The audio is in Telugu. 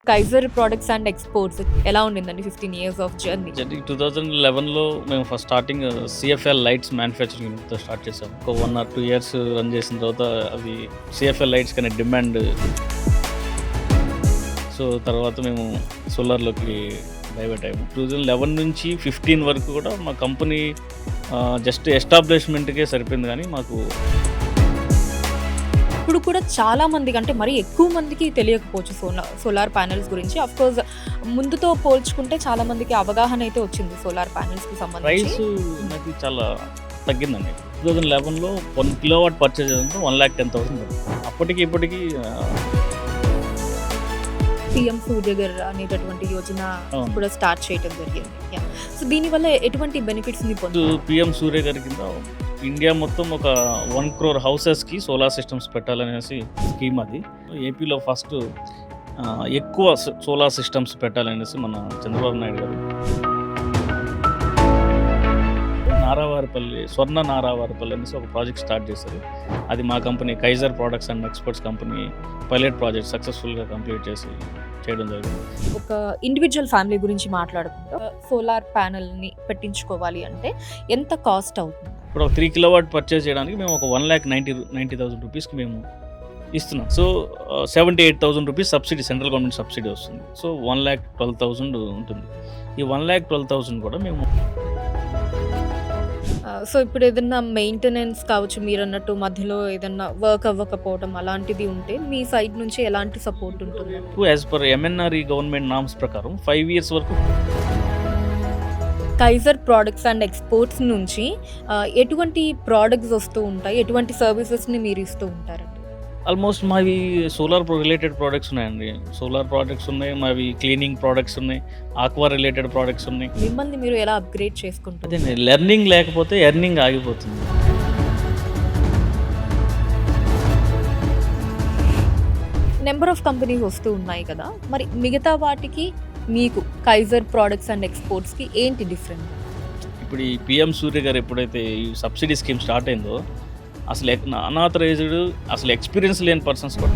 కైజర్ ప్రొడక్ట్స్ అండ్ ఎక్స్‌పోర్ట్స్ ఎలా ఉండిందండి 15 ఇయర్స్ ఆఫ్ జర్నీ? 2011లో మేము first starting CFL lights manufacturing యూనిట్‌తో స్టార్ట్ చేసాము. ఒక 1 ఆర్ 2 ఇయర్స్ రన్ చేసిన తర్వాత అవి సిఎఫ్ఎల్ లైట్స్ కనే డిమాండ్. సో తర్వాత మేము సోలార్‌లోకి డైవర్ట్ అయ్యాము. 2011 నుంచి 15 వరకు కూడా మా కంపెనీ జస్ట్ ఎస్టాబ్లిష్మెంట్‌కే సరిపోయింది కానీ మాకు ఇప్పుడు కూడా చాలా మందికి, అంటే మరీ ఎక్కువ మందికి తెలియకపోవచ్చు సోలార్ ప్యానెల్స్ గురించి. ఆఫ్ కోర్స్ ముందుతో పోల్చుకుంటే చాలా మందికి అవగాహన అయితే వచ్చింది సోలార్ ప్యానెల్స్‌కి సంబంధించి. ప్రైస్ అనేది చాలా తగ్గిందండి. 2011లో 1 కిలోవాట్ పర్చేజ్ చేయాలంటే 1,10,000 అప్పటికి ఇప్పటికి పీఎం సూర్యఘర్ అనేటటువంటి యోజన అవును. కూడా స్టార్ట్ చేయడం జరిగింది. యాహ్! సో దీనివల్ల ఎటువంటి బెనిఫిట్స్‌ని పీఎం సూర్యఘర్ కింద ఇండియా మొత్తం ఒక 1 crore హౌసెస్కి సోలార్ సిస్టమ్స్ పెట్టాలనేసి స్కీమ్ అది. ఏపీలో ఫస్ట్ ఎక్కువ సోలార్ సిస్టమ్స్ పెట్టాలనేసి మన చంద్రబాబు నాయుడు గారు స్వర్ణ నారావారిపల్లి అనేసి ఒక ప్రాజెక్ట్ స్టార్ట్ చేశారు. అది మా company Kaiser products and exports company pilot project సక్సెస్ఫుల్గా కంప్లీట్ చేయడం జరిగింది. ఒక ఇండివిజువల్ ఫ్యామిలీ గురించి మాట్లాడుకుంటే సోలార్ ప్యానెల్‌ని పెట్టించుకోవాలి అంటే ఎంత కాస్ట్ అవుతుంది? ఇప్పుడు ఒక 3 కిలోవాట్ పర్చేజ్ చేయడానికి మేము ఒక 1,90,000 రూపీస్కి మేము ఇస్తున్నాం. So 78,000 rupees subsidy, central government subsidy వస్తుంది. సో 1,12,000 ఉంటుంది. ఈ 1,12,000 కూడా మేము సో ఇప్పుడు ఏదన్నా మెయింటెనెన్స్ కావచ్చు, మీరన్నట్టు మధ్యలో ఏదన్నా వర్క్ అవ్వకపోవడం అలాంటిది ఉంటే మీ సైడ్ నుంచి ఎలాంటి సపోర్ట్ ఉంటుంది? As per MNRE government norms ప్రకారం 5 ఇయర్స్ వరకు కైజర్ ప్రొడక్ట్స్ అండ్ ఎక్స్‌పోర్ట్స్ నుంచి ఎటువంటి ప్రొడక్ట్స్ వస్తూ ఉంటాయి? ఎటువంటి సర్వీసెస్‌ని మీరు ఇస్తూ ఉంటారండి? ఆల్మోస్ట్ మావి సోలార్ రిలేటెడ్ ప్రోడక్ట్స్ ఉన్నాయండి. సోలార్ ప్రోడక్ట్స్ ఉన్నాయి, మావి క్లీనింగ్ ప్రోడక్ట్స్ ఉన్నాయి, ఆక్వా రిలేటెడ్ ప్రోడక్ట్స్ ఉన్నాయి. మిమ్మల్ని మీరు ఎలా అప్‌గ్రేడ్ చేసుకుంటారు? అదే లెర్నింగ్ లేకపోతే ఎర్నింగ్ ఆగిపోతుంది. నెంబర్ ఆఫ్ కంపెనీస్ వస్తూ ఉన్నాయి కదా! మరి మిగతా వాటికి మీకు కైజర్ ప్రొడక్ట్స్ అండ్ ఎక్స్‌పోర్ట్స్‌కి ఏంటి డిఫరెంట్? ఇప్పుడు ఈ పీఎం సూర్య గారు ఎప్పుడైతే ఈ సబ్సిడీ స్కీమ్ స్టార్ట్ అయిందో అసలు అన్ఆథరైజ్డ్, అసలు ఎక్స్పీరియన్స్ లేని పర్సన్స్ కూడా